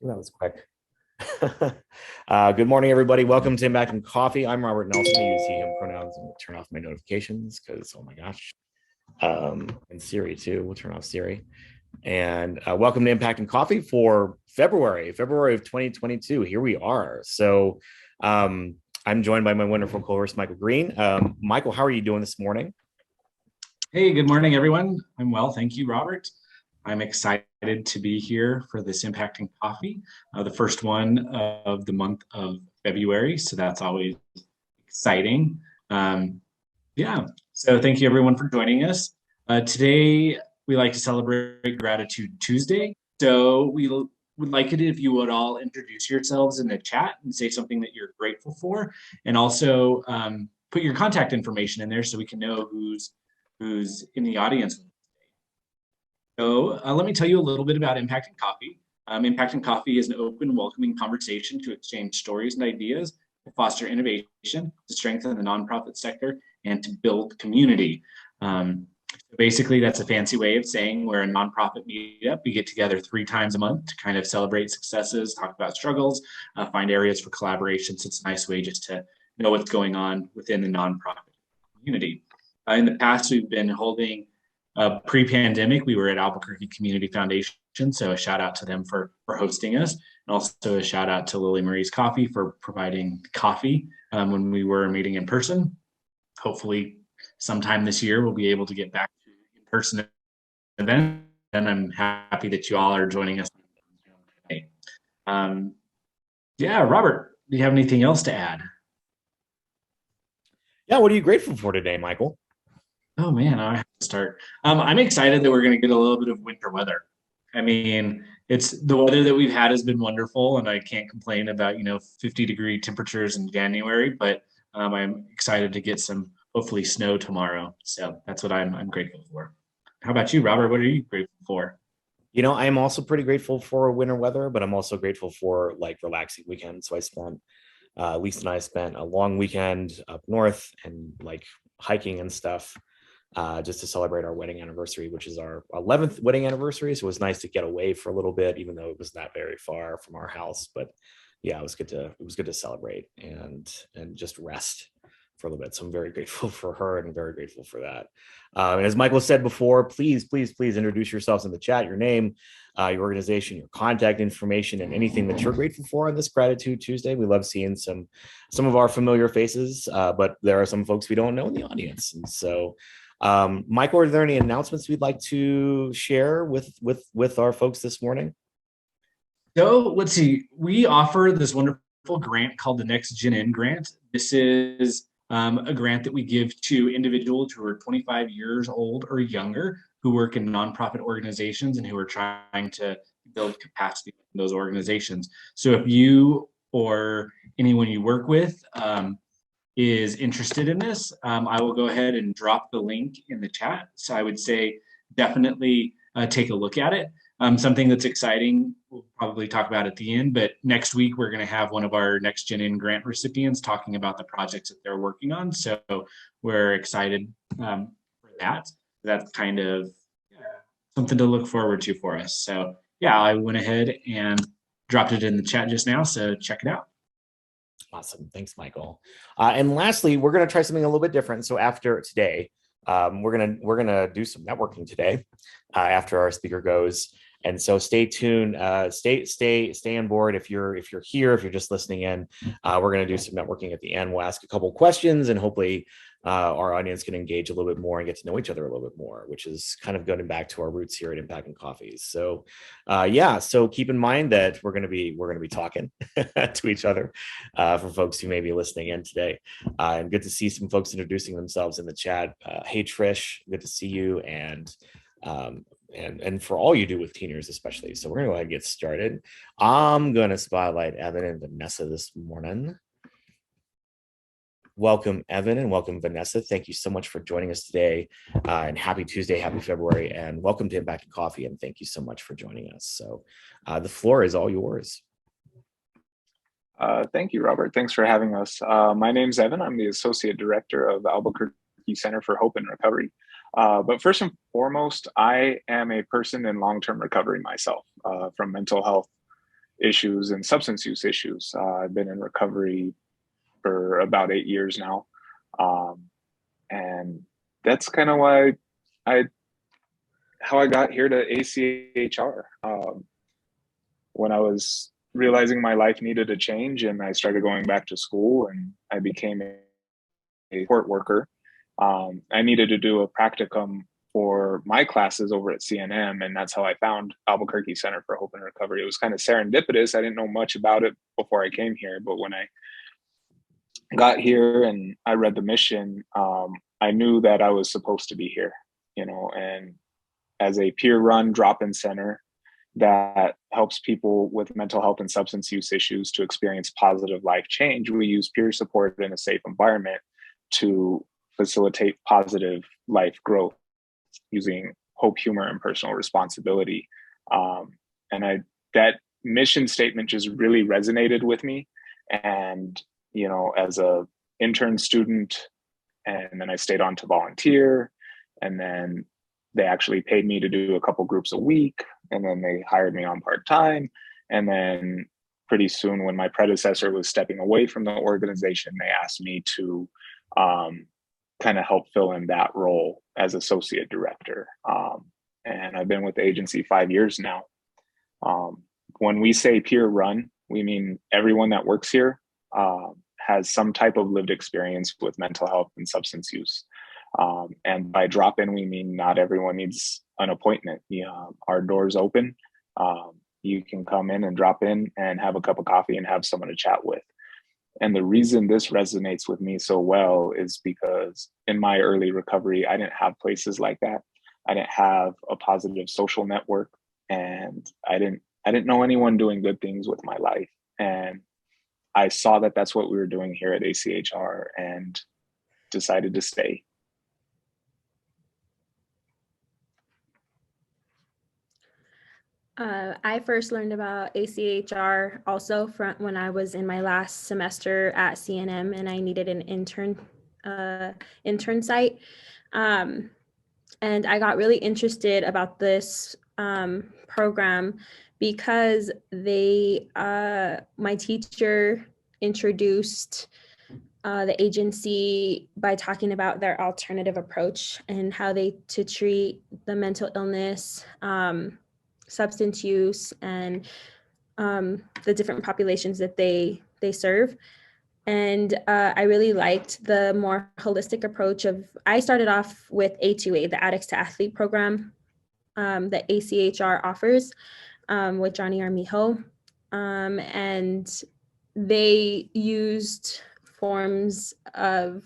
That was quick. Good morning, everybody. Welcome to Impact Coffee. I'm Robert Nelson. I use he, him pronouns and we'll turn off my notifications because, oh my gosh. And Siri too. We'll turn off Siri. And welcome to Impact Coffee for February of 2022. Here we are. So I'm joined by my wonderful co-host, Michael Green. Michael, how are you doing this morning? Hey, good morning, everyone. I'm well. Thank you, Robert. I'm excited to be here for this Impacting Coffee, the first one of the month of February. So that's always exciting. So thank you, everyone, for joining us. Today, we like to celebrate Gratitude Tuesday. So we would like it if you would all introduce yourselves in the chat and say something that you're grateful for, and also put your contact information in there so we can know who's in the audience. So let me tell you a little bit about Impacting Coffee. Impacting Coffee is an open, welcoming conversation to exchange stories and ideas, to foster innovation, to strengthen the nonprofit sector, and to build community. Basically, that's a fancy way of saying we're a nonprofit meetup. We get together 3 times a month to kind of celebrate successes, talk about struggles, find areas for collaborations. It's a nice way just to know what's going on within the nonprofit community. In the past, we've been holding pre-pandemic, we were at Albuquerque Community Foundation, so a shout out to them for hosting us, and also a shout out to Lily Marie's Coffee for providing coffee when we were meeting in person. Hopefully, sometime this year we'll be able to get back to in-person event, and I'm happy that you all are joining us today. Robert, do you have anything else to add? Yeah, what are you grateful for today, Michael? Oh man, I have to start. I'm excited that we're going to get a little bit of winter weather. I mean, it's the weather that we've had has been wonderful, and I can't complain about 50-degree temperatures in January. But I'm excited to get some hopefully snow tomorrow. So that's what I'm grateful for. How about you, Robert? What are you grateful for? I'm also pretty grateful for winter weather, but I'm also grateful for like relaxing weekends. So Lisa and I spent a long weekend up north and like hiking and stuff. Just to celebrate our wedding anniversary, which is our 11th wedding anniversary. So it was nice to get away for a little bit, even though it was not very far from our house. But yeah, it was good to celebrate and just rest for a little bit. So I'm very grateful for her and very grateful for that. And as Michael said before, please introduce yourselves in the chat, your name, your organization, your contact information, and anything that you're grateful for on this Gratitude Tuesday. We love seeing some of our familiar faces, but there are some folks we don't know in the audience. And so Michael, are there any announcements we'd like to share with our folks this morning? So let's see. We offer this wonderful grant called the Next Gen In grant. This is a grant that we give to individuals who are 25 years old or younger who work in nonprofit organizations and who are trying to build capacity in those organizations. So if you or anyone you work with is interested in this, I will go ahead and drop the link in the chat. So I would say definitely take a look at it. Something that's exciting, we'll probably talk about at the end, but next week we're going to have one of our Next Gen In grant recipients talking about the projects that they're working on. So we're excited for that. That's kind of something to look forward to for us. So yeah, I went ahead and dropped it in the chat just now, so check it out. Awesome. Thanks, Michael. And lastly, we're going to try something a little bit different. So after today, we're gonna do some networking today after our speaker goes. And so stay tuned, stay on board. If you're here, if you're just listening in, we're going to do some networking at the end. We'll ask a couple questions and hopefully our audience can engage a little bit more and get to know each other a little bit more, which is kind of going back to our roots here at Impacting Coffees. So so keep in mind that we're going to be talking to each other for folks who may be listening in today. And good to see some folks introducing themselves in the chat. Hey Trish, good to see you, and for all you do with teenagers especially. So we're gonna go ahead and get started. I'm gonna spotlight Evan and Vanessa this morning. Welcome, Evan, and welcome, Vanessa. Thank you so much for joining us today. And happy Tuesday, happy February, and welcome to Impacting Coffee. And thank you so much for joining us. So the floor is all yours. Thank you, Robert. Thanks for having us. My name's Evan. I'm the Associate Director of Albuquerque Center for Hope and Recovery. But first and foremost, I am a person in long-term recovery myself from mental health issues and substance use issues. I've been in recovery for about 8 years now. And that's kind of why how I got here to ACHR. When I was realizing my life needed a change and I started going back to school and I became a support worker, I needed to do a practicum for my classes over at CNM, and that's how I found Albuquerque Center for Hope and Recovery. It was kind of serendipitous. I didn't know much about it before I came here, but when I got here and I read the mission, I knew that I was supposed to be here, and as a peer-run drop-in center that helps people with mental health and substance use issues to experience positive life change, we use peer support in a safe environment to facilitate positive life growth using hope, humor, and personal responsibility. And that mission statement just really resonated with me. And, as a intern student, and then I stayed on to volunteer, and then they actually paid me to do a couple groups a week, and then they hired me on part-time. And then pretty soon, when my predecessor was stepping away from the organization, they asked me to kind of help fill in that role as associate director. And I've been with the agency 5 years now. When we say peer run, we mean everyone that works here has some type of lived experience with mental health and substance use. And by drop-in, we mean not everyone needs an appointment. Our doors open. You can come in and drop in and have a cup of coffee and have someone to chat with. And the reason this resonates with me so well is because in my early recovery, I didn't have places like that. I didn't have a positive social network, and I didn't know anyone doing good things with my life. And I saw that that's what we were doing here at ACHR and decided to stay. I first learned about ACHR also from when I was in my last semester at CNM and I needed an intern site. And I got really interested about this program because my teacher introduced the agency by talking about their alternative approach and how to treat the mental illness, substance use, and the different populations that they serve. And I really liked the more holistic approach I started off with A2A, the Addicts to Athlete program that ACHR offers with Johnny Armijo. And they used forms of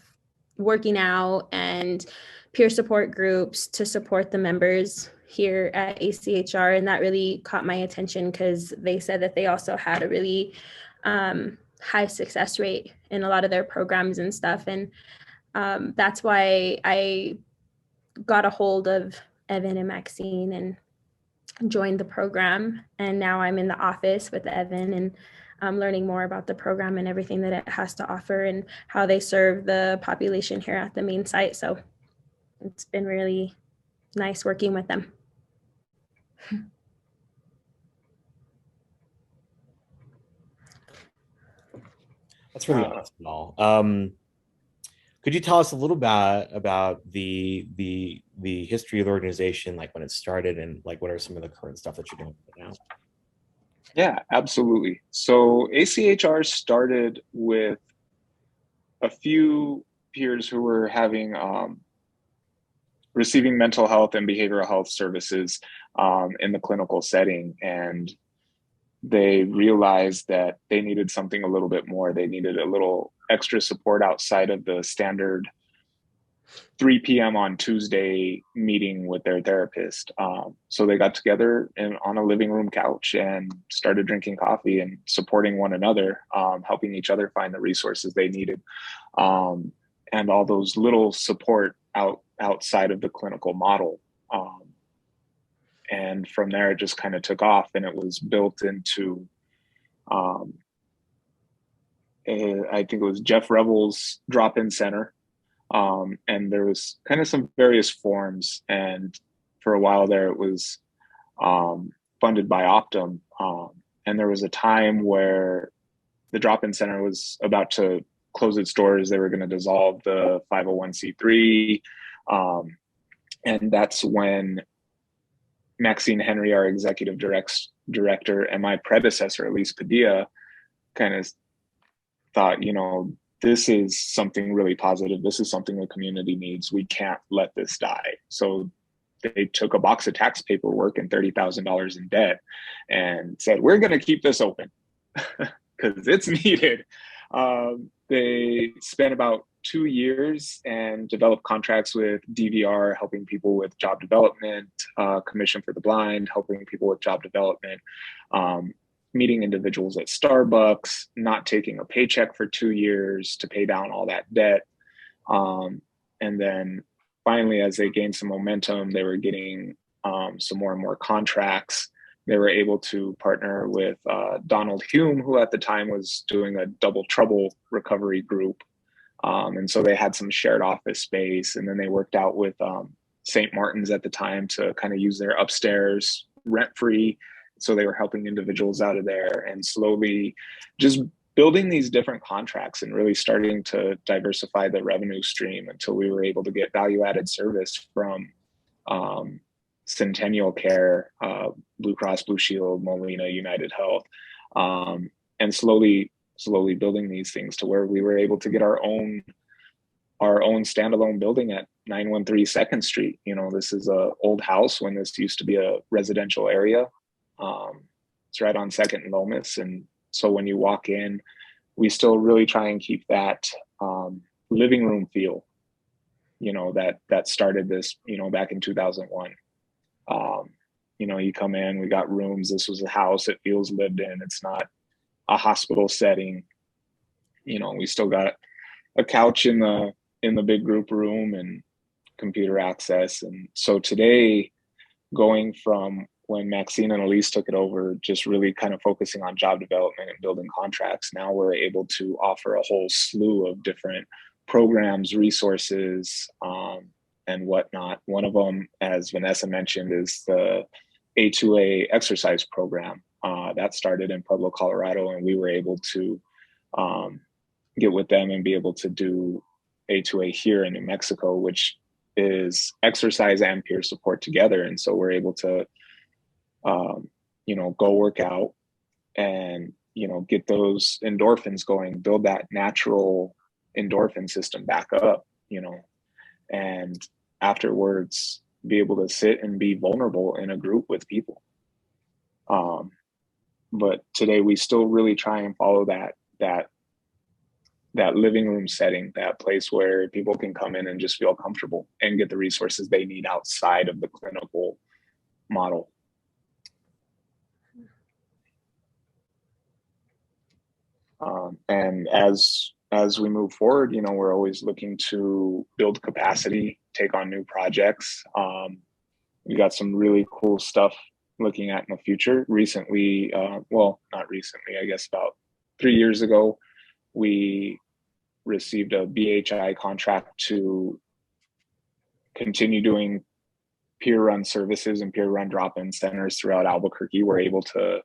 working out and peer support groups to support the members here at ACHR. And that really caught my attention because they said that they also had a really high success rate in a lot of their programs and stuff. And that's why I got a hold of Evan and Maxine and joined the program. And now I'm in the office with Evan and I'm learning more about the program and everything that it has to offer and how they serve the population here at the main site. So it's been really nice working with them. That's really awesome. Could you tell us a little bit about the history of the organization, like when it started, and like what are some of the current stuff that you're doing right now? Yeah, absolutely. So ACHR started with a few peers who were receiving mental health and behavioral health services in the clinical setting, and they realized that they needed something a little bit more. They needed a little extra support outside of the standard 3 p.m. on Tuesday meeting with their therapist. So they got together on a living room couch and started drinking coffee and supporting one another, helping each other find the resources they needed, and all those little support outside of the clinical model. And from there, it just kind of took off, and it was built into, I think it was Jeff Rebel's drop-in center. And there was kind of some various forms. And for a while there, it was funded by Optum. And there was a time where the drop-in center was about to close its doors. They were going to dissolve the 501c3. And that's when Maxine Henry, our executive director, and my predecessor, Elise Padilla, kind of thought, this is something really positive. This is something the community needs. We can't let this die. So they took a box of tax paperwork and $30,000 in debt and said, we're going to keep this open because it's needed. They spent about 2 years and developed contracts with DVR, helping people with job development, Commission for the Blind, helping people with job development, meeting individuals at Starbucks, not taking a paycheck for 2 years to pay down all that debt. And then finally, as they gained some momentum, they were getting some more and more contracts. They were able to partner with Donald Hume, who at the time was doing a double trouble recovery group. And so they had some shared office space. And then they worked out with St. Martin's at the time to kind of use their upstairs rent-free. So they were helping individuals out of there, and slowly just building these different contracts and really starting to diversify the revenue stream until we were able to get value-added service from Centennial Care, Blue Cross Blue Shield, Molina, United Health, and slowly building these things to where we were able to get our own standalone building at 913 2nd Street. This is an old house when this used to be a residential area. It's right on 2nd and Lomas. And so when you walk in, we still really try and keep that living room feel, that started this, back in 2001. You come in, we got rooms. This was a house. It feels lived in. It's not a hospital setting. We still got a couch in the big group room and computer access. And so today, going from when Maxine and Elise took it over, just really kind of focusing on job development and building contracts, now we're able to offer a whole slew of different programs, resources, and whatnot. One of them, as Vanessa mentioned, is the A2A exercise program. That started in Pueblo, Colorado, and we were able to get with them and be able to do A2A here in New Mexico, which is exercise and peer support together. And so we're able to go work out and, get those endorphins going, build that natural endorphin system back up, and afterwards be able to sit and be vulnerable in a group with people. But today we still really try and follow that living room setting, that place where people can come in and just feel comfortable and get the resources they need outside of the clinical model. And as we move forward, we're always looking to build capacity, take on new projects. We got some really cool stuff looking at in the future. Recently, not recently, I guess about 3 years ago, we received a BHI contract to continue doing peer-run services and peer-run drop-in centers throughout Albuquerque. We're able to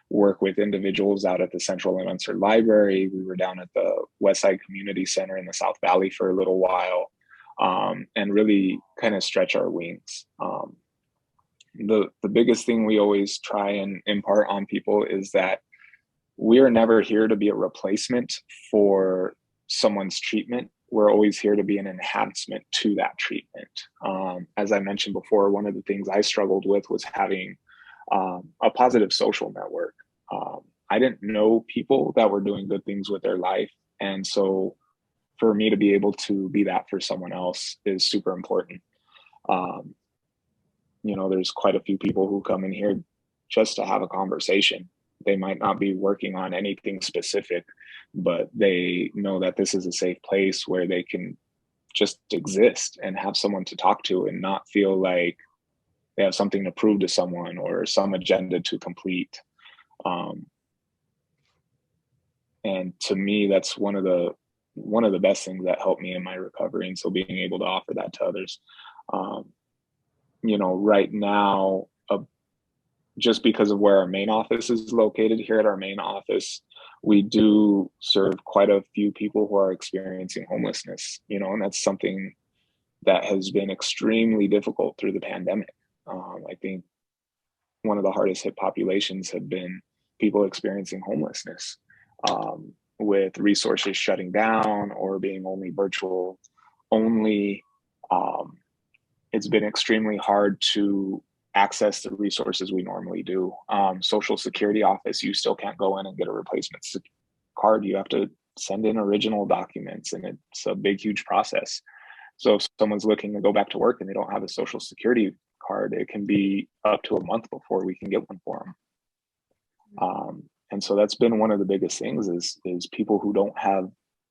work with individuals out at the Central and Unser Library. We were down at the Westside Community Center in the South Valley for a little while, and really kind of stretch our wings. The biggest thing we always try and impart on people is that we are never here to be a replacement for someone's treatment. We're always here to be an enhancement to that treatment. As I mentioned before, one of the things I struggled with was having a positive social network. I didn't know people that were doing good things with their life. And so for me to be able to be that for someone else is super important. There's quite a few people who come in here just to have a conversation. They might not be working on anything specific, but they know that this is a safe place where they can just exist and have someone to talk to and not feel like they have something to prove to someone or some agenda to complete. And to me, that's one of the best things that helped me in my recovery. And so being able to offer that to others, right now, just because of where our main office is located, here at our main office, we do serve quite a few people who are experiencing homelessness, and that's something that has been extremely difficult through the pandemic. I think one of the hardest hit populations have been people experiencing homelessness, with resources shutting down or being only virtual only. It's been extremely hard to access the resources we normally do. Social Security office, you still can't go in and get a replacement card. You have to send in original documents, and it's a big, huge process. So if someone's looking to go back to work and they don't have a Social Security card, it can be up to a month before we can get one for them. And so that's been one of the biggest things is people who don't have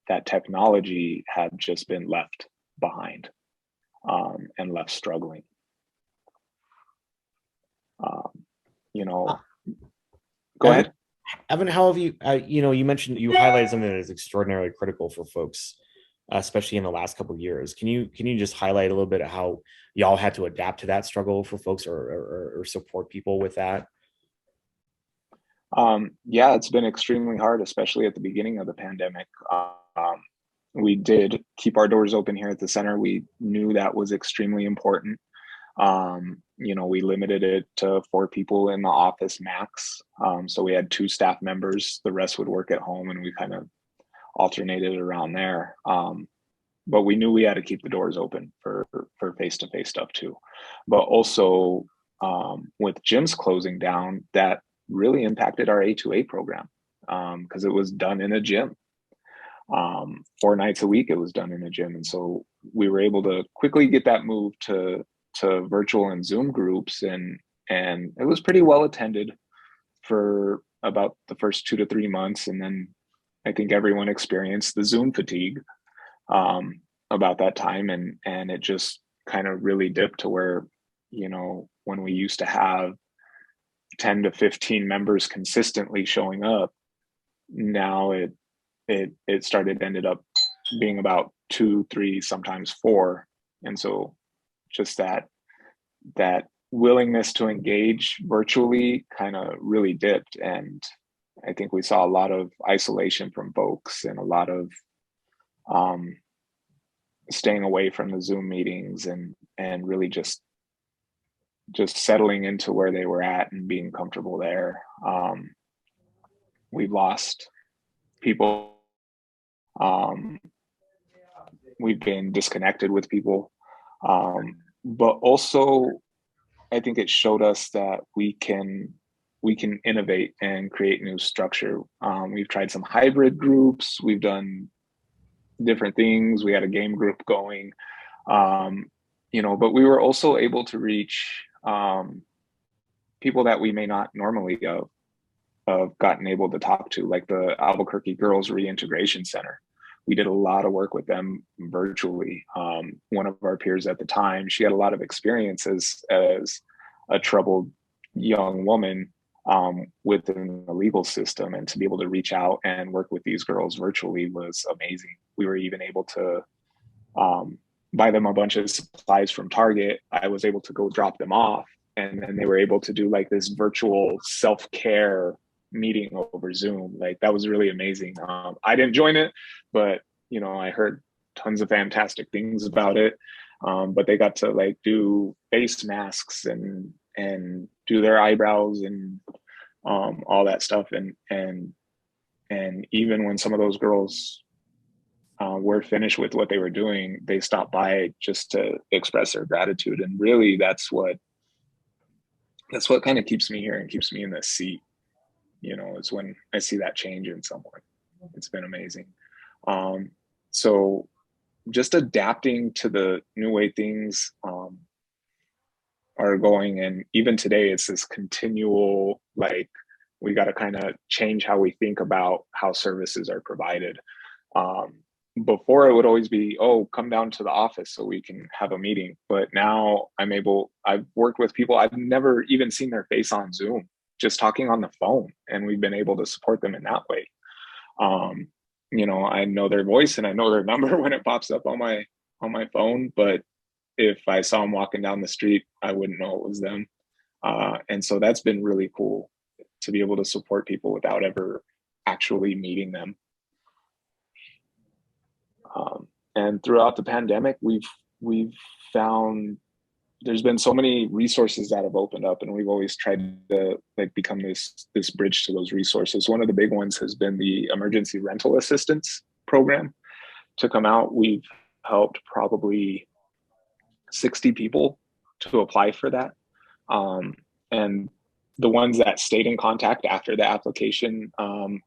that technology have just been left behind, and left struggling. Go ahead. Evan, how have you, you mentioned, you highlighted something that is extraordinarily critical for folks, especially in the last couple of years. Can you just highlight a little bit of how y'all had to adapt to that struggle for folks, or support people with that? Yeah, it's been extremely hard, especially at the beginning of the pandemic. We did keep our doors open here at the center. We knew that was extremely important. We limited it to 4 people in the office max. So we had 2 staff members, the rest would work at home, and we kind of alternated around there. But we knew we had to keep the doors open for face-to-face stuff too. But also, with gyms closing down, that really impacted our A2A program, because it was done in a gym. 4 nights a week it was done in a gym. And so we were able to quickly get that move to virtual and Zoom groups, and it was pretty well attended for about the first 2 to 3 months. And then I think everyone experienced the Zoom fatigue about that time, and it just kind of really dipped to where, when we used to have 10 to 15 members consistently showing up, now it ended up being about 2, 3, sometimes 4. And so just that willingness to engage virtually kind of really dipped. And I think we saw a lot of isolation from folks, and a lot of staying away from the Zoom meetings, and really just settling into where they were at and being comfortable there. We've lost people. We've been disconnected with people. But also, I think it showed us that we can innovate and create new structure. We've tried some hybrid groups. We've done different things. We had a game group going, but we were also able to reach people that we may not normally have gotten able to talk to, like the Albuquerque Girls Reintegration Center. We did a lot of work with them virtually. One of our peers at the time, she had a lot of experience as a troubled young woman within the legal system, and to be able to reach out and work with these girls virtually was amazing. We were even able to buy them a bunch of supplies from Target. I was able to go drop them off, and then they were able to do like this virtual self-care meeting over Zoom. Like, that was really amazing. I didn't join it, but I heard tons of fantastic things about it. But they got to like do face masks and do their eyebrows and all that stuff. And even when some of those girls were finished with what they were doing, they stopped by just to express their gratitude. And really, that's what kind of keeps me here and keeps me in this seat. It's when I see that change in someone. It's been amazing. So just adapting to the new way things are going. And even today, it's this continual, like, we got to kind of change how we think about how services are provided. Before, it would always be, oh, come down to the office so we can have a meeting. But now I've worked with people I've never even seen their face on Zoom, just talking on the phone, and we've been able to support them in that way. I know their voice and I know their number when it pops up on my phone, but if I saw them walking down the street, I wouldn't know it was them. And so that's been really cool to be able to support people without ever actually meeting them. And throughout the pandemic, we've found there's been so many resources that have opened up, and we've always tried to like become this bridge to those resources. One of the big ones has been the emergency rental assistance program to come out. We've helped probably 60 people to apply for that. And the ones that stayed in contact after the application,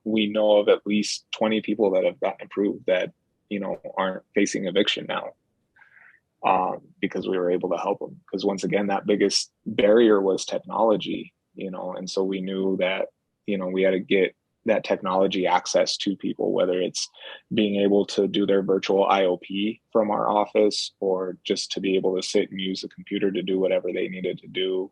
we know of at least 20 people that have gotten approved that, you know, aren't facing eviction now, because we were able to help them. Because once again, that biggest barrier was technology, you know, and so we knew that, you know, we had to get that technology access to people, whether it's being able to do their virtual IOP from our office, or just to be able to sit and use the computer to do whatever they needed to do.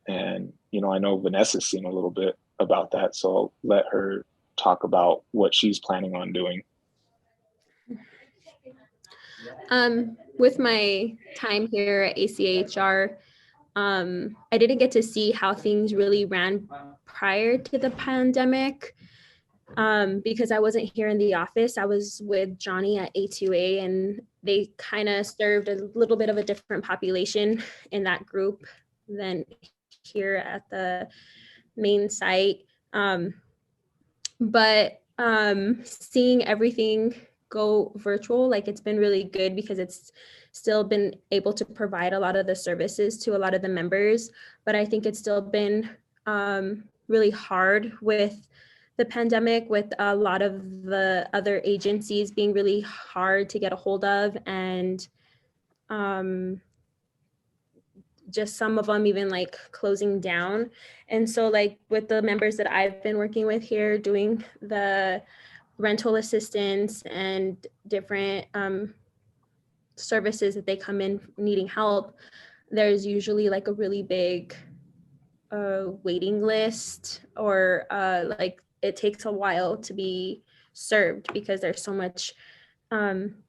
And, you know, I know Vanessa's seen a little bit about that, so I'll let her talk about what she's planning on doing. With my time here at ACHR, I didn't get to see how things really ran prior to the pandemic, because I wasn't here in the office. I was with Johnny at A2A, and they kind of served a little bit of a different population in that group than here at the main site. But seeing everything go virtual, like, it's been really good because it's still been able to provide a lot of the services to a lot of the members. But I think it's still been really hard with the pandemic, with a lot of the other agencies being really hard to get a hold of, and just some of them even like closing down. And so, like, with the members that I've been working with here doing the rental assistance and different services that they come in needing help, there's usually like a really big waiting list, or like it takes a while to be served because there's so much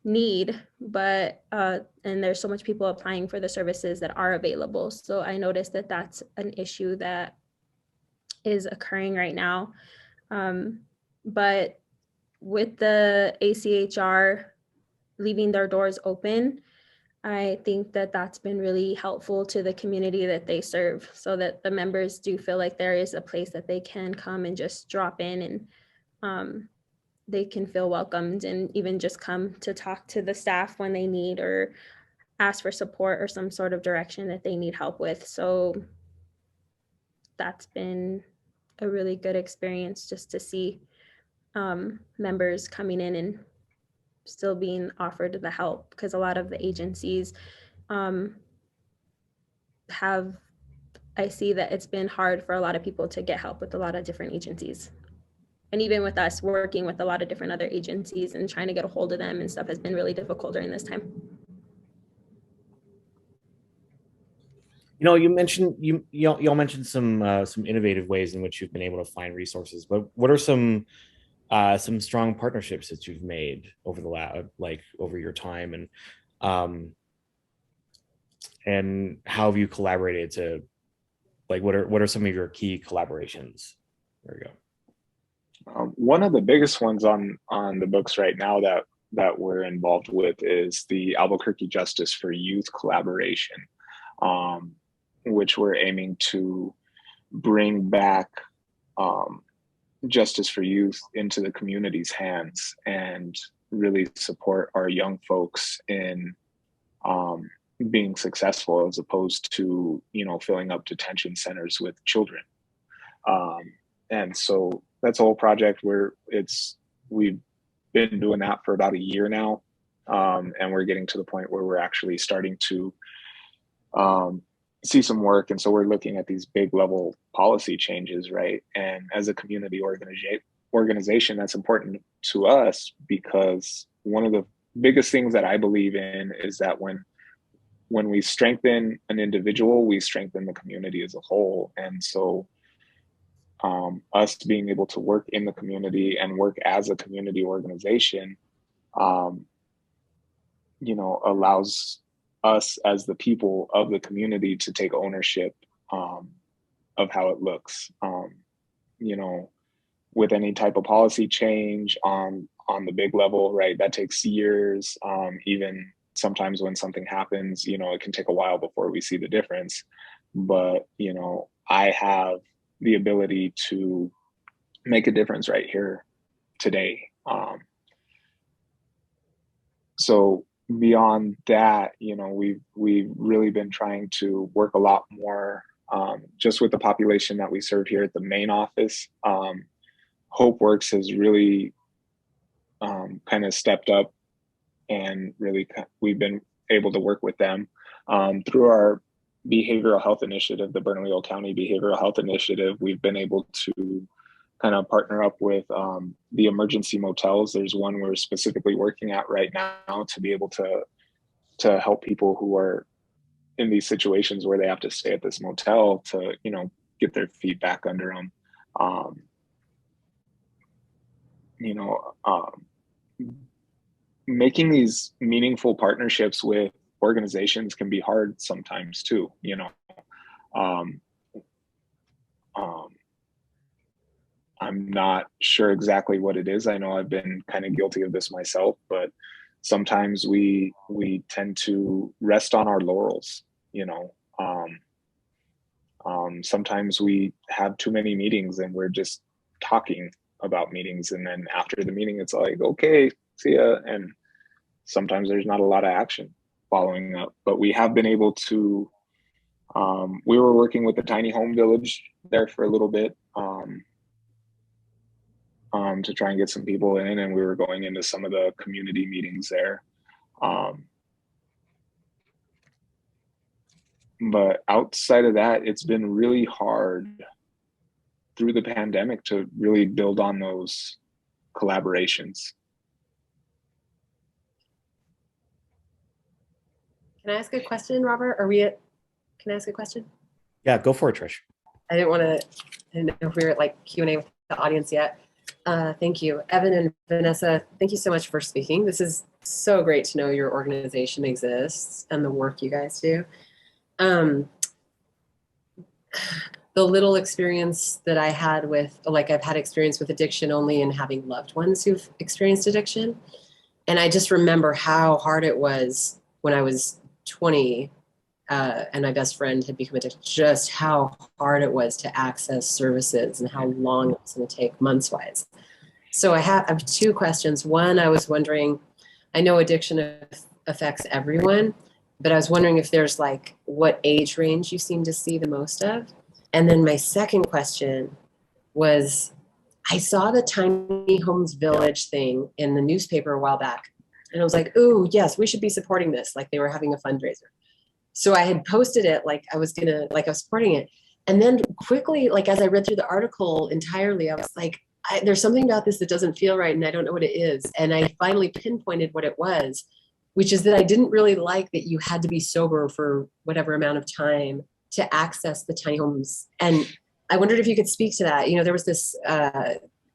need, but and there's so much people applying for the services that are available. So I noticed that that's an issue that is occurring right now. But with the ACHR leaving their doors open, I think that that's been really helpful to the community that they serve, so that the members do feel like there is a place that they can come and just drop in, and they can feel welcomed, and even just come to talk to the staff when they need, or ask for support or some sort of direction that they need help with. So that's been a really good experience, just to see members coming in and still being offered the help, because a lot of the agencies I see that it's been hard for a lot of people to get help with a lot of different agencies. And even with us working with a lot of different other agencies and trying to get a hold of them and stuff has been really difficult during this time. You know, you mentioned y'all mentioned some innovative ways in which you've been able to find resources, but what are some strong partnerships that you've made over over your time, and how have you collaborated to, like, what are some of your key collaborations? There we go. One of the biggest ones on the books right now that we're involved with is the Albuquerque Justice for Youth collaboration, which we're aiming to bring back justice for youth into the community's hands and really support our young folks in being successful, as opposed to, you know, filling up detention centers with children. And so that's a whole project where we've been doing that for about a year now. And we're getting to the point where we're actually starting to see some work. And so we're looking at these big level policy changes, right? And as a community organization, that's important to us, because one of the biggest things that I believe in is that when we strengthen an individual, we strengthen the community as a whole. And so us being able to work in the community and work as a community organization, you know, allows us as the people of the community to take ownership of how it looks. You know, with any type of policy change on the big level, right? That takes years. Even sometimes when something happens, you know, it can take a while before we see the difference. But, you know, I have the ability to make a difference right here today. So beyond that, you know, we've really been trying to work a lot more just with the population that we serve here at the main office. HopeWorks has really kind of stepped up, and really we've been able to work with them through our behavioral health initiative, the Bernalillo County Behavioral Health Initiative. We've been able to kind of partner up with the emergency motels. There's one we're specifically working at right now to be able to help people who are in these situations where they have to stay at this motel to, you know, get their feet back under them. You know, making these meaningful partnerships with organizations can be hard sometimes too, you know. I'm not sure exactly what it is. I know I've been kind of guilty of this myself, but sometimes we tend to rest on our laurels, you know. Sometimes we have too many meetings and we're just talking about meetings, and then after the meeting it's like, okay, see ya, and sometimes there's not a lot of action following up. But we have been able to we were working with the tiny home village there for a little bit to try and get some people in, and we were going into some of the community meetings there. But outside of that, it's been really hard through the pandemic to really build on those collaborations. Can I ask a question, Robert? Can I ask a question? Yeah, go for it, Trish. I didn't know if we were at like Q&A with the audience yet. Thank you. Evan and Vanessa, thank you so much for speaking. This is so great to know your organization exists and the work you guys do. The little experience that I had with, like, I've had experience with addiction only in having loved ones who've experienced addiction. And I just remember how hard it was when I was 20 and my best friend had become addicted, just how hard it was to access services and how long it was going to take months-wise. So I have two questions. One, I was wondering, I know addiction affects everyone, but I was wondering if there's like what age range you seem to see the most of. And then my second question was, I saw the Tiny Homes Village thing in the newspaper a while back. And I was like, ooh, yes, we should be supporting this. Like they were having a fundraiser. So I had posted it like I was supporting it. And then quickly, like as I read through the article entirely, I was like, there's something about this that doesn't feel right. And I don't know what it is. And I finally pinpointed what it was, which is that I didn't really like that you had to be sober for whatever amount of time to access the tiny homes. And I wondered if you could speak to that. You know, there was this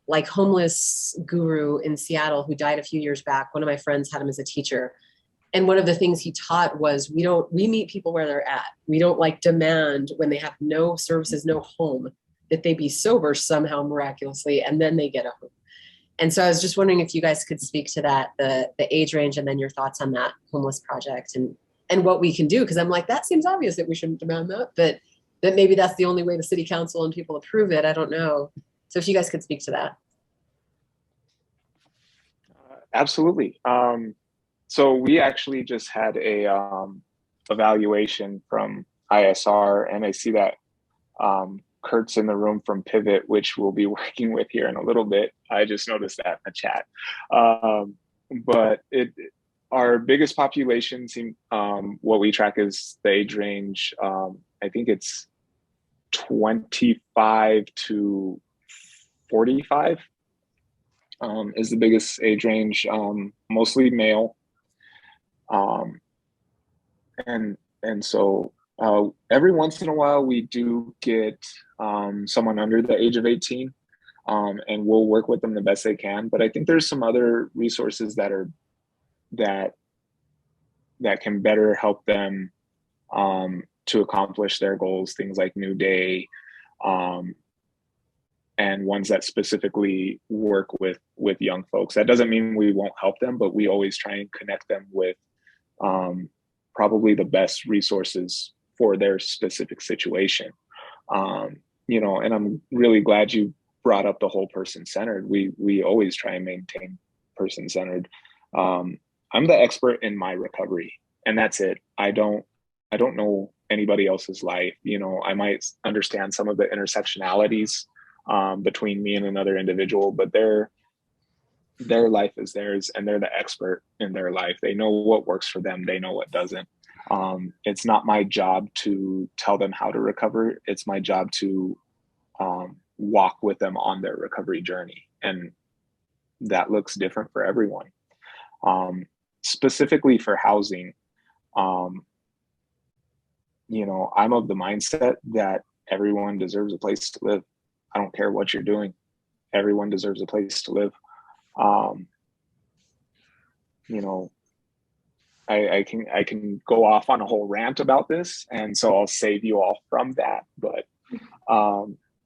like homeless guru in Seattle who died a few years back. One of my friends had him as a teacher. And one of the things he taught was we meet people where they're at. We don't like demand when they have no services, no home, that they be sober somehow miraculously, and then they get a home. And so I was just wondering if you guys could speak to that, the age range, and then your thoughts on that homeless project and what we can do. Because I'm like, that seems obvious that we shouldn't demand that, but that maybe that's the only way the city council and people approve it. I don't know. So if you guys could speak to that. Absolutely. So we actually just had a evaluation from ACHR, and I see that Kurt's in the room from Pivot, which we'll be working with here in a little bit. I just noticed that in the chat. But our biggest population, what we track is the age range. I think it's 25 to 45 is the biggest age range, mostly male. And so every once in a while we do get someone under the age of 18, and we'll work with them the best they can. But I think there's some other resources that can better help them to accomplish their goals, things like New Day, and ones that specifically work with young folks. That doesn't mean we won't help them, but we always try and connect them with probably the best resources for their specific situation. You know, and I'm really glad you brought up the whole person-centered. We always try and maintain person-centered. I'm the expert in my recovery, and that's it. I don't know anybody else's life. You know, I might understand some of the intersectionalities between me and another individual, but their life is theirs, and they're the expert in their life. They know what works for them. They know what doesn't. It's not my job to tell them how to recover. It's my job to walk with them on their recovery journey. And that looks different for everyone. Specifically for housing, you know, I'm of the mindset that everyone deserves a place to live. I don't care what you're doing. Everyone deserves a place to live. You know, I can go off on a whole rant about this, and so I'll save you all from that. But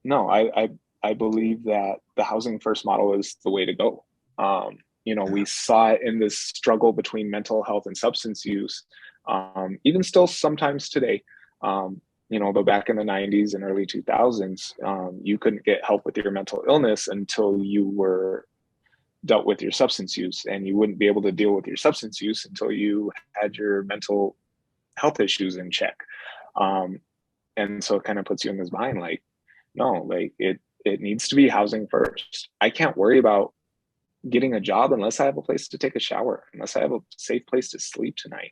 no, I believe that the housing first model is the way to go. You know, we saw it in this struggle between mental health and substance use, even still sometimes today. You know, but back in the 90s and early 2000s, you couldn't get help with your mental illness until you were dealt with your substance use, and you wouldn't be able to deal with your substance use until you had your mental health issues in check. And so it kind of puts you in this mind, like, no, like it needs to be housing first. I can't worry about getting a job unless I have a place to take a shower, unless I have a safe place to sleep tonight.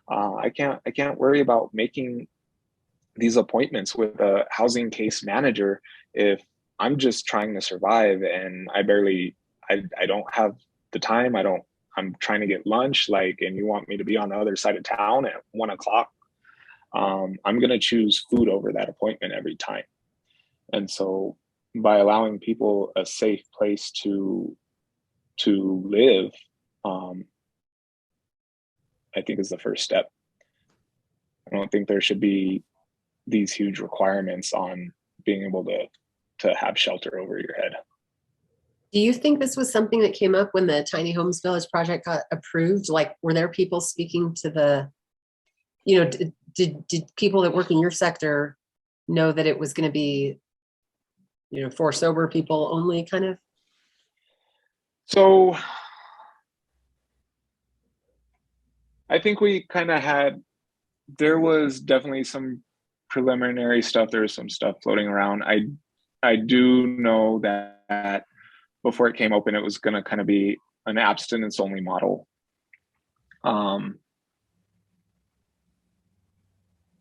I can't worry about making these appointments with a housing case manager if I'm just trying to survive and I don't have the time. I'm trying to get lunch, like, and you want me to be on the other side of town at 1 o'clock. I'm going to choose food over that appointment every time. And so by allowing people a safe place to live, I think is the first step. I don't think there should be these huge requirements on being able to have shelter over your head. Do you think this was something that came up when the Tiny Homes Village project got approved? Like, were there people speaking to the, you know, did people that work in your sector know that it was going to be, you know, for sober people only kind of? So I think we kind of there was definitely some preliminary stuff. There was some stuff floating around. I do know that before it came open, it was going to kind of be an abstinence only model.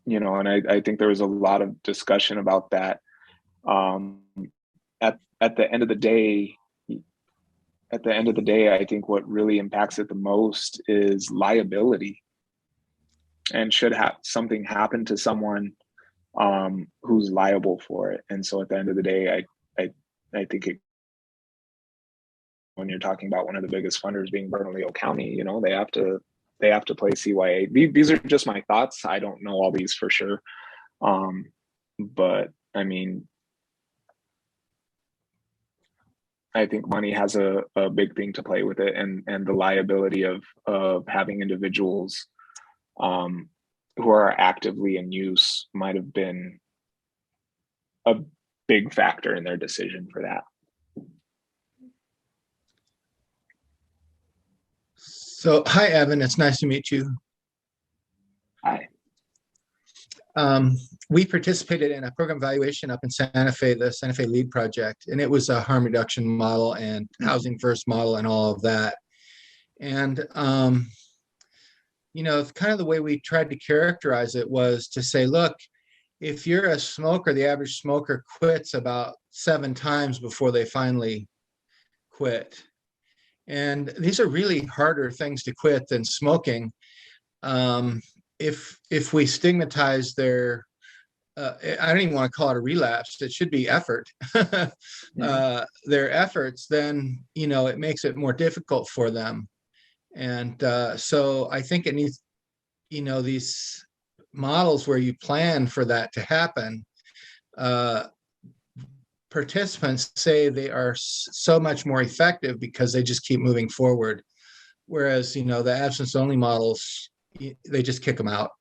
You know, and I think there was a lot of discussion about that. At the end of the day, I think what really impacts it the most is liability. And should something happen to someone who's liable for it. And so at the end of the day, I think when you're talking about one of the biggest funders being Bernalillo County, you know, they have to play CYA. These are just my thoughts. I don't know all these for sure. But I mean, I think money has a big thing to play with it, and the liability of having individuals who are actively in use might have been a big factor in their decision for that. So, hi, Evan. It's nice to meet you. Hi. We participated in a program evaluation up in Santa Fe, the Santa Fe LEAD project, and it was a harm reduction model and housing first model and all of that. And, you know, kind of the way we tried to characterize it was to say, look, if you're a smoker, the average smoker quits about 7 times before they finally quit. And these are really harder things to quit than smoking. If we stigmatize their, I don't even want to call it a relapse, it should be effort, their efforts, then, you know, it makes it more difficult for them. And so I think it needs, you know, these models where you plan for that to happen, participants say they are so much more effective because they just keep moving forward. Whereas, the abstinence only models, they just kick them out.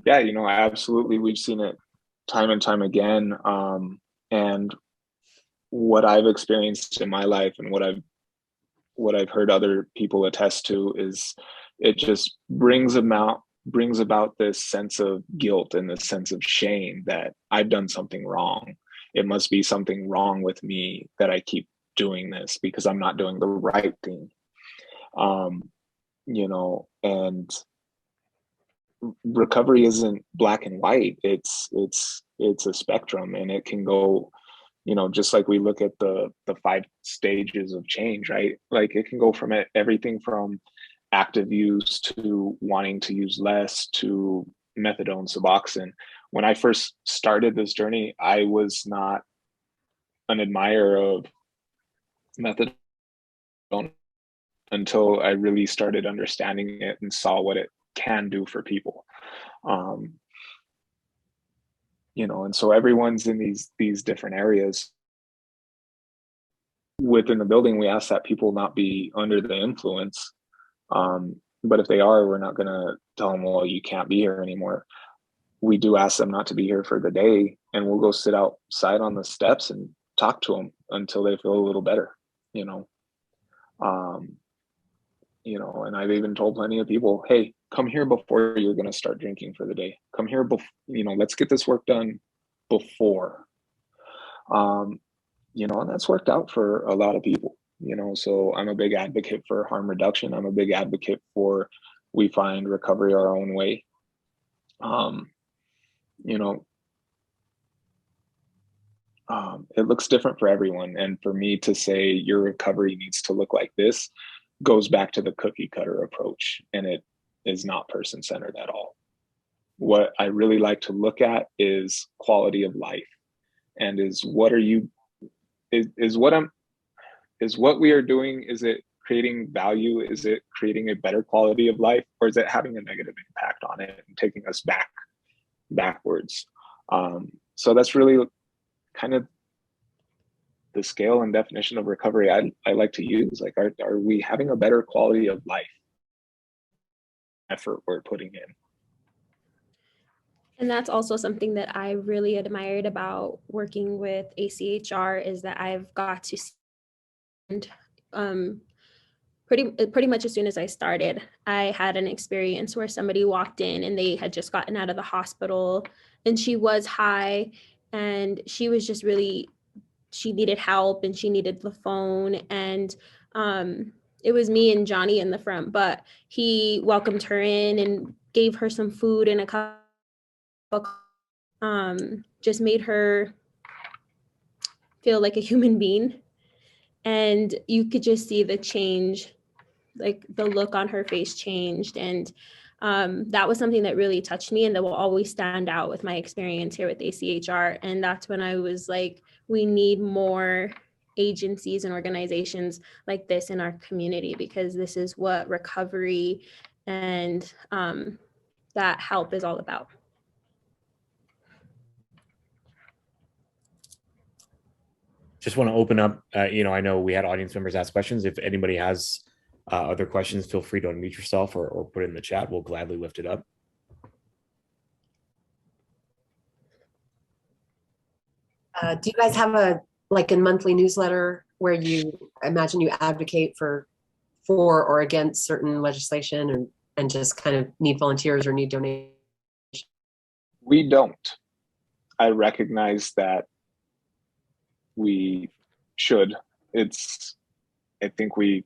Yeah, absolutely. We've seen it time and time again. And what I've experienced in my life and what I've heard other people attest to is it just brings about this sense of guilt and this sense of shame that I've done something wrong. It must be something wrong with me that I keep doing this because I'm not doing the right thing. And recovery isn't black and white. It's a spectrum, and it can go, just like we look at the 5 stages of change, right? Like it can go from everything from active use to wanting to use less to methadone, Suboxone. When I first started this journey, I was not an admirer of methadone until I really started understanding it and saw what it can do for people. And so everyone's in these different areas. Within the building, we ask that people not be under the influence. But if they are, we're not going to tell them, well, you can't be here anymore. We do ask them not to be here for the day, and we'll go sit outside on the steps and talk to them until they feel a little better, and I've even told plenty of people, hey, come here before you're going to start drinking for the day. Come here, let's get this work done before, and that's worked out for a lot of people, so I'm a big advocate for harm reduction. I'm a big advocate for, we find recovery our own way. It looks different for everyone. And for me to say your recovery needs to look like this goes back to the cookie cutter approach, and it is not person centered at all. What I really like to look at is quality of life, and is what we are doing, is it creating value? Is it creating a better quality of life, or is it having a negative impact on it and taking us backwards? So that's really kind of the scale and definition of recovery I like to use. Like, are we having a better quality of life? Effort we're putting in. And that's also something that I really admired about working with ACHR, is that I've got to see, pretty much as soon as I started, I had an experience where somebody walked in and they had just gotten out of the hospital, and she was high, and she was just she needed help, and she needed the phone, and it was me and Johnny in the front, but he welcomed her in and gave her some food and a cup, just made her feel like a human being. And you could just see the change, like the look on her face changed. And that was something that really touched me, and that will always stand out with my experience here with ACHR. And that's when I was like, we need more agencies and organizations like this in our community, because this is what recovery and that help is all about. Just want to open up, I know we had audience members ask questions. If anybody has other questions, feel free to unmute yourself or put it in the chat. We'll gladly lift it up. Do you guys have a monthly newsletter where I imagine you advocate for or against certain legislation and just kind of need volunteers or need donations? We don't. I recognize that we should. I think we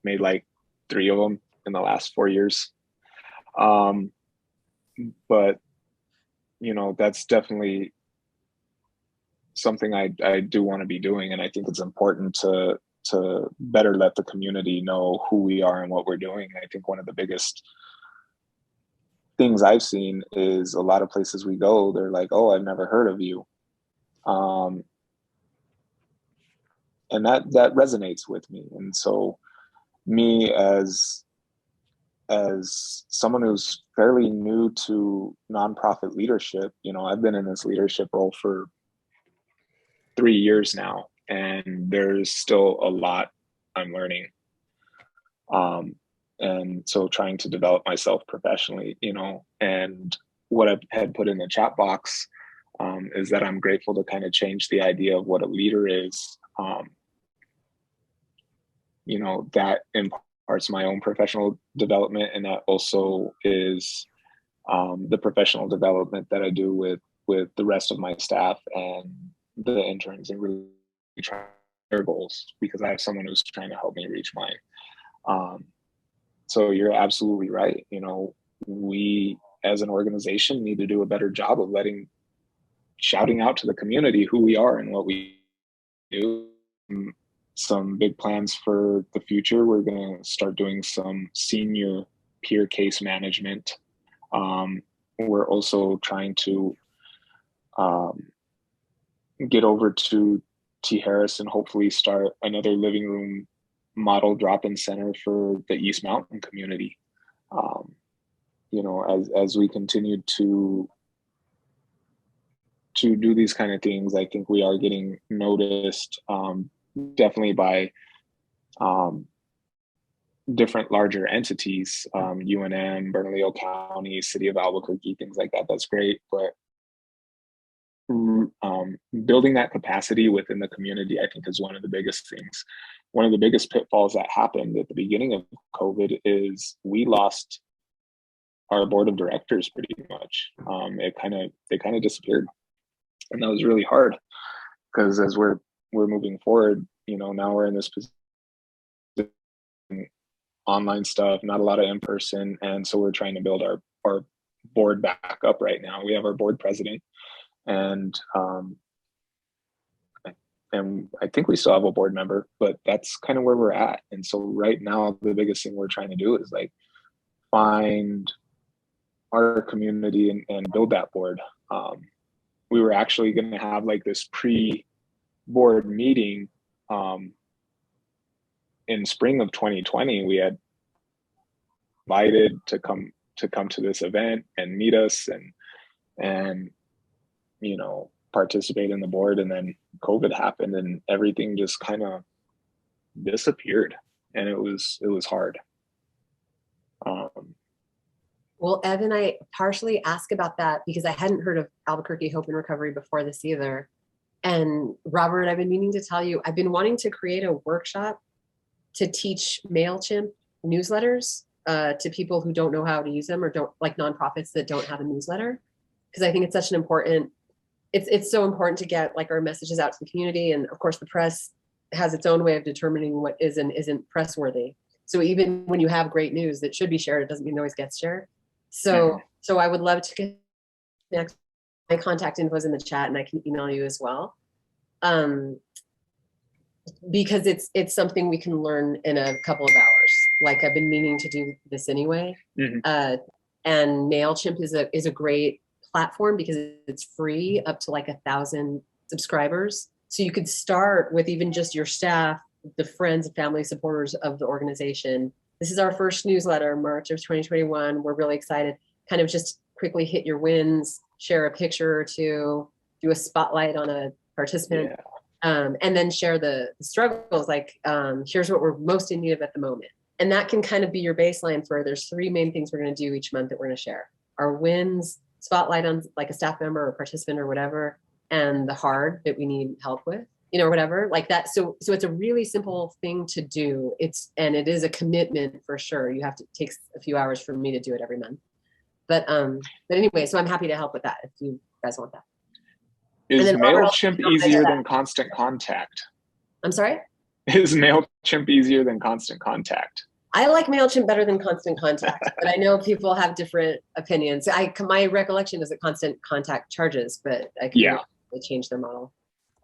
made like 3 of them in the last 4 years. But that's definitely something I do want to be doing. And I think it's important to better let the community know who we are and what we're doing. I think one of the biggest things I've seen is a lot of places we go, they're like, oh, I've never heard of you. And that resonates with me. And so me as as someone who's fairly new to nonprofit leadership, I've been in this leadership role for 3 years now, and there's still a lot I'm learning. And so trying to develop myself professionally, and what I had put in the chat box is that I'm grateful to kind of change the idea of what a leader is. That imparts my own professional development, and that also is the professional development that I do with the rest of my staff and the interns, and really try their goals, because I have someone who's trying to help me reach mine. So you're absolutely right. We as an organization need to do a better job of shouting out to the community who we are and what we do. Some big plans for the future. We're going to start doing some senior peer case management. We're also trying to get over to T. Harris and hopefully start another living room model drop-in center for the East Mountain community. As we continue to do these kind of things, I think we are getting noticed, definitely by different larger entities, UNM, Bernalillo County, City of Albuquerque, things like that. That's great, but building that capacity within the community, I think, is one of the biggest things. One of the biggest pitfalls that happened at the beginning of COVID is we lost our board of directors pretty much. They kind of disappeared, and that was really hard, because as we're moving forward, now we're in this position, online stuff, not a lot of in-person, and so we're trying to build our board back up right now. We have our board president, and I think we still have a board member, but that's kind of where we're at. And so right now, the biggest thing we're trying to do is find our community and build that board. We were actually going to have this pre-board meeting in spring of 2020. We had invited to come to this event and meet us and participate in the board, and then COVID happened and everything just kind of disappeared, and it was hard. Well, Evan, I partially asked about that because I hadn't heard of Albuquerque Hope and Recovery before this either. And Robert, I've been meaning to tell you, I've been wanting to create a workshop to teach MailChimp newsletters to people who don't know how to use them, or don't, like nonprofits that don't have a newsletter. Because I think it's such an important, it's so important to get our messages out to the community. And of course the press has its own way of determining what is and isn't press-worthy. So even when you have great news that should be shared, it doesn't mean it always gets shared. So I would love to connect. My contact info is in the chat, and I can email you as well. Because it's something we can learn in a couple of hours. I've been meaning to do this anyway. And MailChimp is a great platform because it's free up to 1,000 subscribers. So you could start with even just your staff, the friends and family supporters of the organization. This is our first newsletter, March of 2021. We're really excited. Kind of just quickly hit your wins, share a picture or two, do a spotlight on a participant, and then share the struggles. Here's what we're most in need of at the moment. And that can kind of be your baseline for, there's 3 main things we're going to do each month that we're going to share. Our wins, spotlight on a staff member or participant or whatever, and the hard that we need help with, or whatever like that. So it's a really simple thing to do. And it is a commitment for sure. You have to take a few hours for me to do it every month. But anyway, so I'm happy to help with that if you guys want that. Is MailChimp easier than Constant Contact? I'm sorry? Is MailChimp easier than Constant Contact? I like MailChimp better than Constant Contact, but I know people have different opinions. My recollection is that Constant Contact charges, but I can they change their model.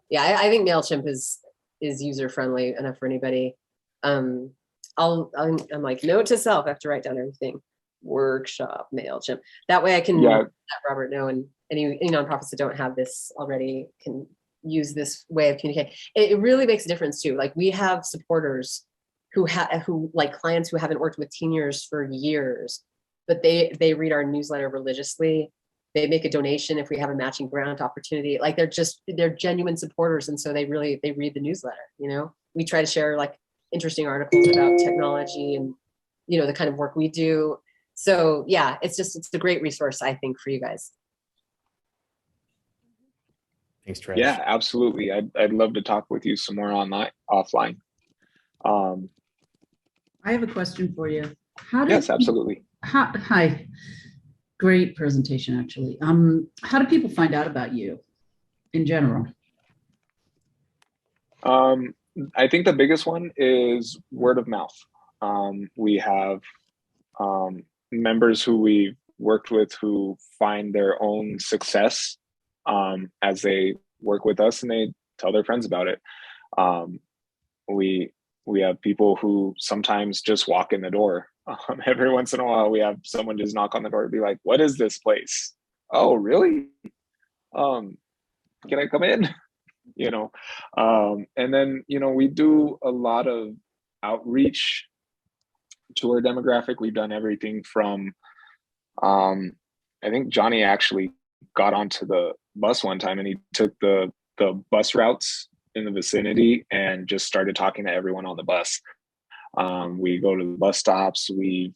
Yeah, I think MailChimp is user-friendly enough for anybody. I'm note to self, I have to write down everything. Workshop MailChimp. That way I can let Robert know, and any nonprofits that don't have this already can use this way of communicating. It really makes a difference too. We have supporters who like clients who haven't worked with seniors for years, but they read our newsletter religiously. They make a donation if we have a matching grant opportunity. Like they're genuine supporters. And so they read the newsletter, you know. We try to share like interesting articles about technology and, you know, the kind of work we do. So yeah, it's a great resource, I think, for you guys. Thanks, Trish. Yeah, absolutely. I'd love to talk with you some more offline. I have a question for you. Yes, absolutely. Hi. Great presentation, actually. How do people find out about you in general? I think the biggest one is word of mouth. We have members who we've worked with who find their own success as they work with us, and they tell their friends about it. We have people who sometimes just walk in the door. Every once in a while, we have someone just knock on the door and be like, "What is this place? Oh, really? Can I come in?" You know, and then, you know, we do a lot of outreach to our demographic. We've done everything from, I think Johnny actually got onto the bus one time and he took the bus routes in the vicinity and just started talking to everyone on the bus. We go to the bus stops. We,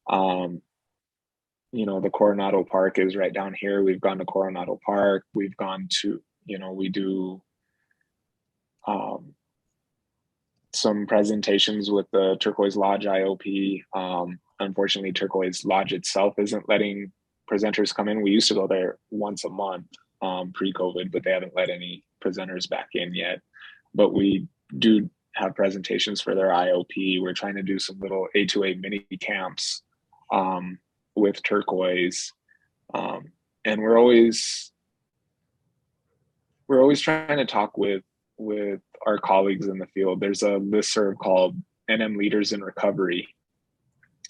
you know, the Coronado Park is right down here. We've gone to Coronado Park. We've gone to, you know, we do some presentations with the Turquoise Lodge IOP. Unfortunately, Turquoise Lodge itself isn't letting presenters come in. We used to go there once a month pre-COVID, but they haven't let any presenters back in yet. But we do have presentations for their IOP. We're trying to do some little A2A mini camps with Turquoise. And we're always trying to talk with our colleagues in the field. There's a listserv called NM Leaders in Recovery,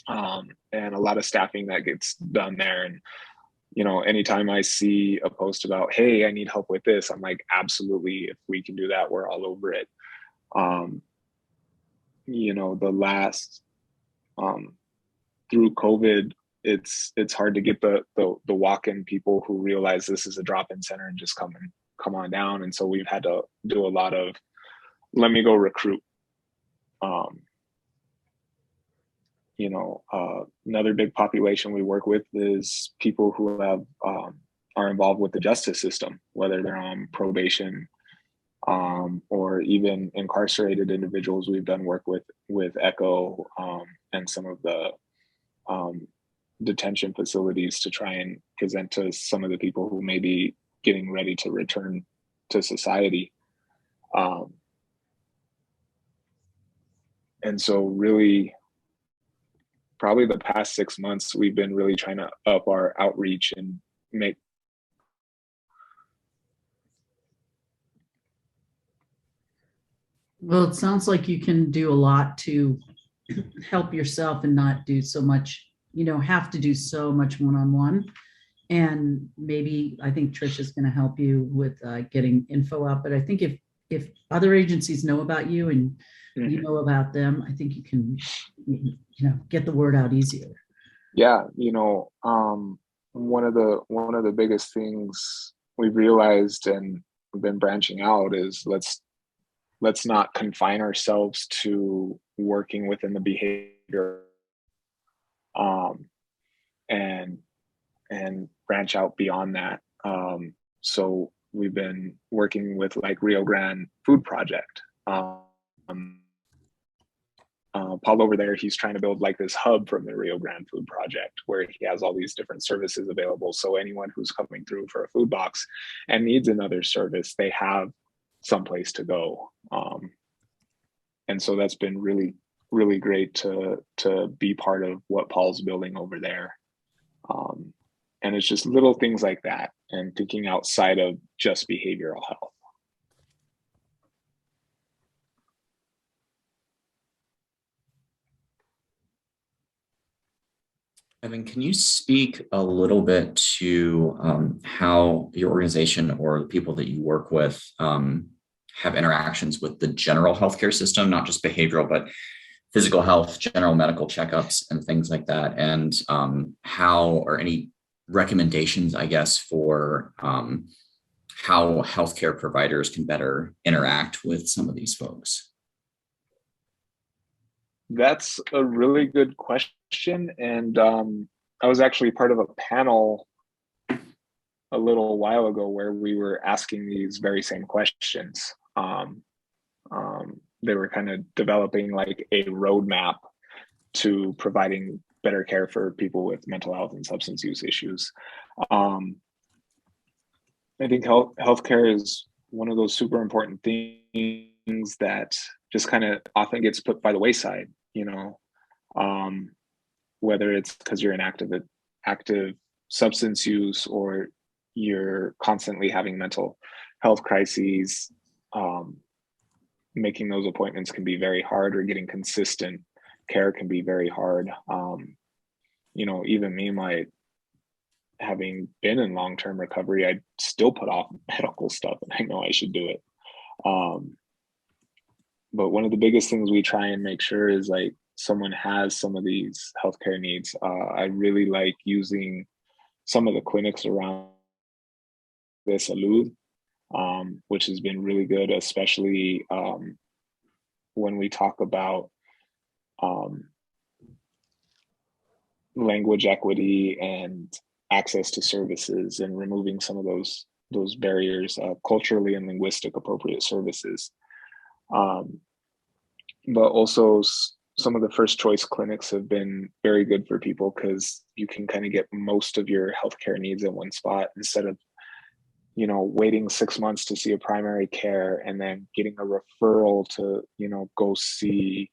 and a lot of staffing that gets done there. And, you know, anytime I see a post about, hey, I need help with this, I'm like, absolutely, if we can do that, we're all over it. You know, the last through COVID, it's hard to get the walk-in people who realize this is a drop-in center and just come on down. And so we've had to do a lot of, let me go recruit. You know, another big population we work with is people who have are involved with the justice system, whether they're on probation or even incarcerated individuals. We've done work with ECHO and some of the detention facilities to try and present to some of the people who may be getting ready to return to society. And so really, probably the past 6 months, we've been really trying to up our outreach and make. Well, it sounds like you can do a lot to help yourself and not do so much, you know, have to do so much one-on-one. And maybe I think Trish is going to help you with getting info out. But I think if other agencies know about you and you know about them, I think you can, you know, get the word out easier. Yeah, you know, one of the biggest things we've realized and we've been branching out is let's not confine ourselves to working within the behavior, and branch out beyond that. So we've been working with like Rio Grande Food Project. Paul over there, he's trying to build like this hub from the Rio Grande Food Project where he has all these different services available. So anyone who's coming through for a food box and needs another service, they have someplace to go. And so that's been really, really great to be part of what Paul's building over there. And it's just little things like that and thinking outside of just behavioral health. Evan, can you speak a little bit to how your organization or the people that you work with have interactions with the general healthcare system, not just behavioral, but physical health, general medical checkups, and things like that, and how, or any recommendations, I guess, for how healthcare providers can better interact with some of these folks? That's a really good question. And I was actually part of a panel a little while ago where we were asking these very same questions. They were kind of developing like a roadmap to providing better care for people with mental health and substance use issues. I think healthcare is one of those super important things that just kind of often gets put by the wayside, you know, whether it's because you're in active substance use or you're constantly having mental health crises. Making those appointments can be very hard, or getting consistent care can be very hard. You know, even me, having been in long-term recovery, I still put off medical stuff, and I know I should do it. But one of the biggest things we try and make sure is like someone has some of these healthcare needs. I really like using some of the clinics around this Salud, which has been really good, especially when we talk about language equity and access to services, and removing some of those barriers, culturally and linguistic appropriate services. But also some of the first choice clinics have been very good for people, because you can kind of get most of your healthcare needs in one spot, instead of, you know, waiting 6 months to see a primary care and then getting a referral to, you know, go see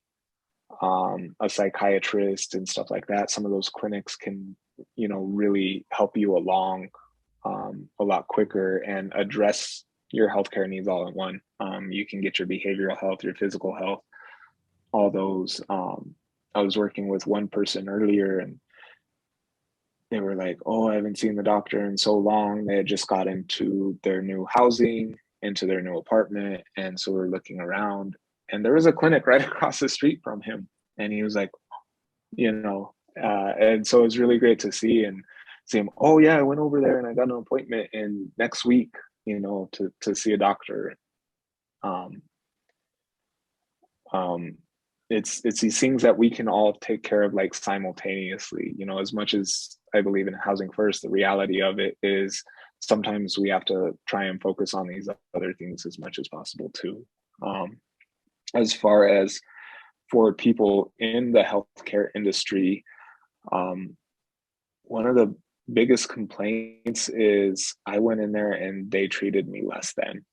a psychiatrist and stuff like that. Some of those clinics can, you know, really help you along a lot quicker and address your healthcare needs all in one. You can get your behavioral health, your physical health, all those. I was working with one person earlier, and they were like, oh, I haven't seen the doctor in so long. They had just got into their new housing, into their new apartment. And so we're looking around, and there was a clinic right across the street from him. And he was like, you know, and so it was really great to see him. Oh yeah, I went over there and I got an appointment in next week, you know, to see a doctor. It's these things that we can all take care of like simultaneously, you know. As much as I believe in housing first, the reality of it is sometimes we have to try and focus on these other things as much as possible too. As far as for people in the healthcare industry, one of the biggest complaints is I went in there and they treated me less than.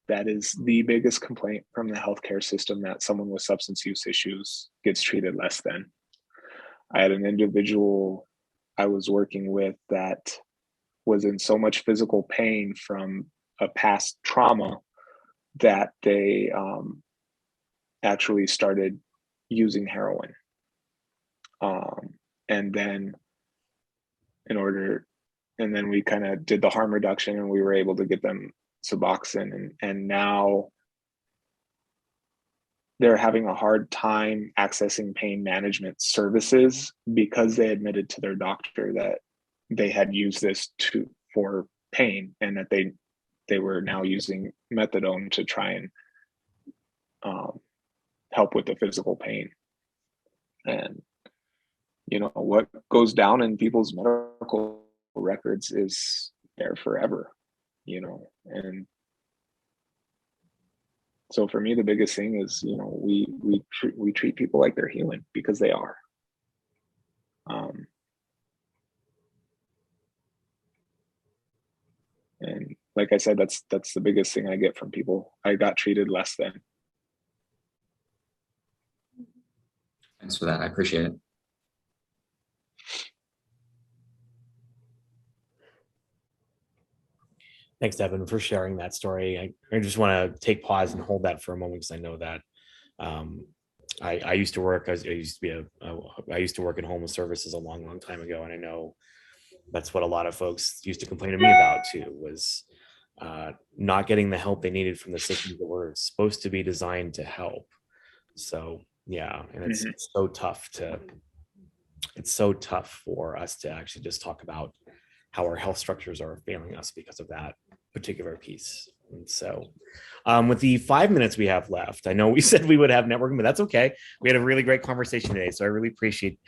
That is the biggest complaint from the healthcare system, that someone with substance use issues gets treated less than. I had an individual I was working with that was in so much physical pain from a past trauma that they actually started using heroin. And then we kind of did the harm reduction, and we were able to get them Suboxone, and now they're having a hard time accessing pain management services because they admitted to their doctor that they had used this for pain, and that they were now using methadone to try and help with the physical pain. And you know, what goes down in people's medical records is there forever, you know. And so for me, the biggest thing is, you know, we treat people like they're human, because they are. And like I said, that's the biggest thing I get from people. I got treated less than. Thanks for that. I appreciate it. Thanks, Devin, for sharing that story. I just want to take pause and hold that for a moment, because I know that I used to work. I used to work in homeless services a long time ago, and I know that's what a lot of folks used to complain to me about too, was not getting the help they needed from the systems that were supposed to be designed to help. So Yeah, and it's so tough for us to actually just talk about how our health structures are failing us because of that particular piece. And so with the 5 minutes we have left, I know we said we would have networking, but that's okay. We had a really great conversation today. So I really appreciate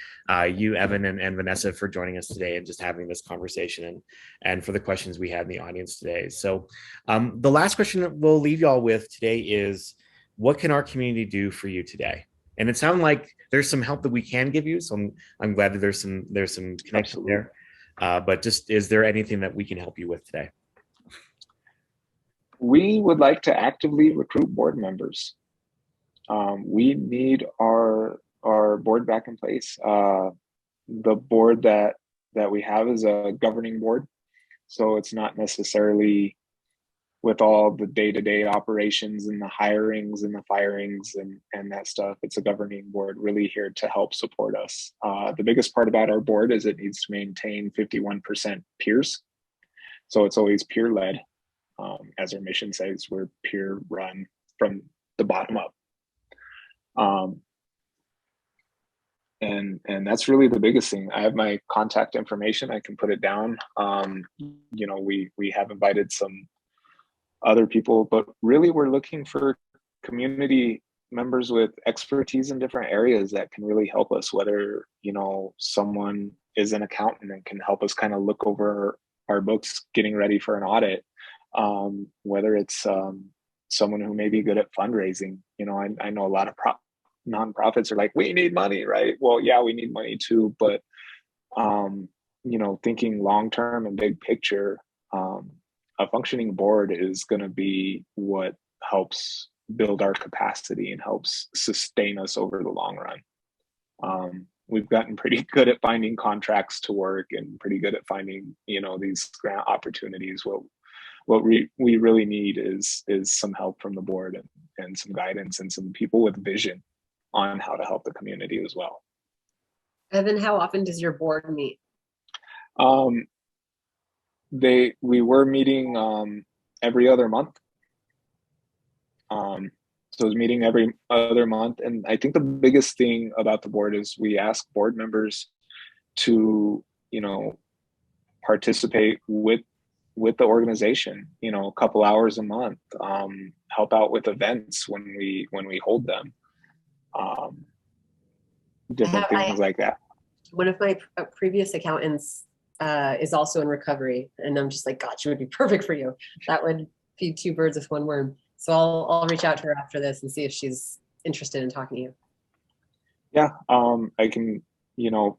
you, Evan and Vanessa, for joining us today and just having this conversation and for the questions we had in the audience today. So the last question that we'll leave y'all with today is, what can our community do for you today? And it sounds like there's some help that we can give you. So I'm glad that there's some connection there. But just, is there anything that we can help you with today? We would like to actively recruit board members. We need our board back in place. The board that we have is a governing board, so it's not necessarily with all the day-to-day operations and the hirings and the firings and that stuff. It's a governing board really here to help support us. The biggest part about our board is it needs to maintain 51% peers. So it's always peer-led. As our mission says, we're peer-run from the bottom up. And that's really the biggest thing. I have my contact information. I can put it down. You know, we have invited some other people, but really we're looking for community members with expertise in different areas that can really help us, whether, you know, someone is an accountant and can help us kind of look over our books getting ready for an audit, whether it's someone who may be good at fundraising. You know, I know a lot of nonprofits are like, we need money, right? Well, yeah, we need money too, but you know, thinking long-term and big picture, a functioning board is going to be what helps build our capacity and helps sustain us over the long run. We've gotten pretty good at finding contracts to work and pretty good at finding, you know, these grant opportunities. What we really need is some help from the board and some guidance and some people with vision on how to help the community as well. Evan, how often does your board meet? We were meeting every other month. So it was meeting every other month. And I think the biggest thing about the board is we ask board members to, you know, participate with the organization, you know, a couple hours a month, help out with events when we hold them, different things like that. One of my previous accountants is also in recovery, and I'm just like, God, she would be perfect for you. That would feed two birds with one worm. So I'll reach out to her after this and see if she's interested in talking to you. Yeah, I can, you know,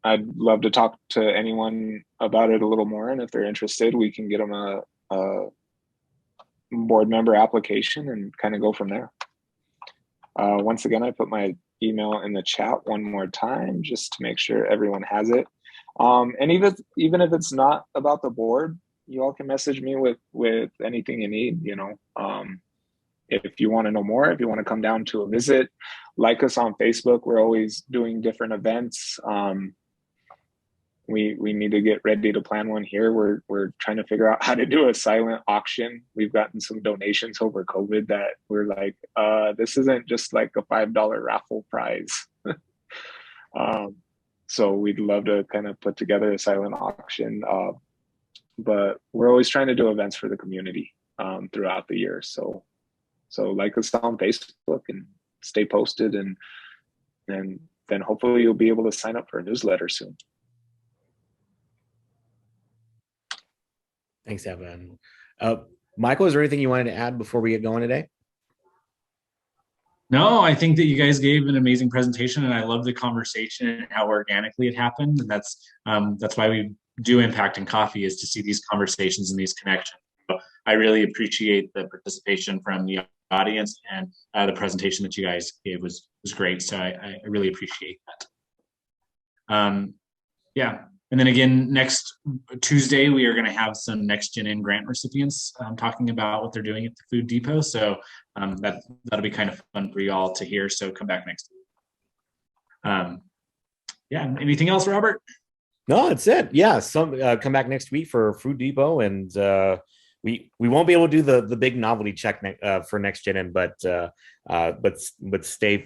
I'd love to talk to anyone about it a little more, and if they're interested, we can get them a board member application and kind of go from there. Once again, I put my email in the chat one more time just to make sure everyone has it. And even if it's not about the board, you all can message me with anything you need. You know, if you want to know more, if you want to come down to a visit, like us on Facebook. We're always doing different events. We need to get ready to plan one here. We're trying to figure out how to do a silent auction. We've gotten some donations over COVID that we're like, this isn't just like a $5 raffle prize. So we'd love to kind of put together a silent auction. But we're always trying to do events for the community throughout the year. So like us on Facebook and stay posted, and then hopefully you'll be able to sign up for a newsletter soon. Thanks, Evan. Michael, is there anything you wanted to add before we get going today? No, I think that you guys gave an amazing presentation, and I love the conversation and how organically it happened. And that's why we do Impact in Coffee, is to see these conversations and these connections. So I really appreciate the participation from the audience, and the presentation that you guys gave was great. So I really appreciate that. Yeah. And then again, next Tuesday, we are going to have some Next Gen In grant recipients talking about what they're doing at the Food Depot. So that'll be kind of fun for you all to hear. So come back next week. Yeah. Anything else, Robert? No, that's it. Yeah. Come back next week for Food Depot, and we won't be able to do the big novelty check for next gen, but stay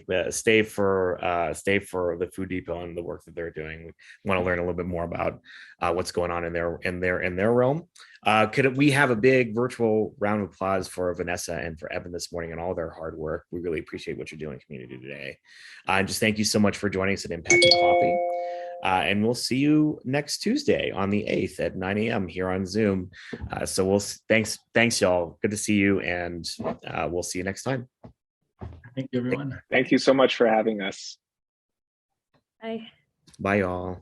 for the Food Depot and the work that they're doing. We want to learn a little bit more about what's going on in their realm. Could we have a big virtual round of applause for Vanessa and for Evan this morning and all their hard work? We really appreciate what you're doing in community today. And just thank you so much for joining us at Impact and Coffee. And we'll see you next Tuesday on the 8th at 9 a.m. here on Zoom. So thanks y'all. Good to see you, and we'll see you next time. Thank you, everyone. Thank you so much for having us. Bye. Bye, y'all.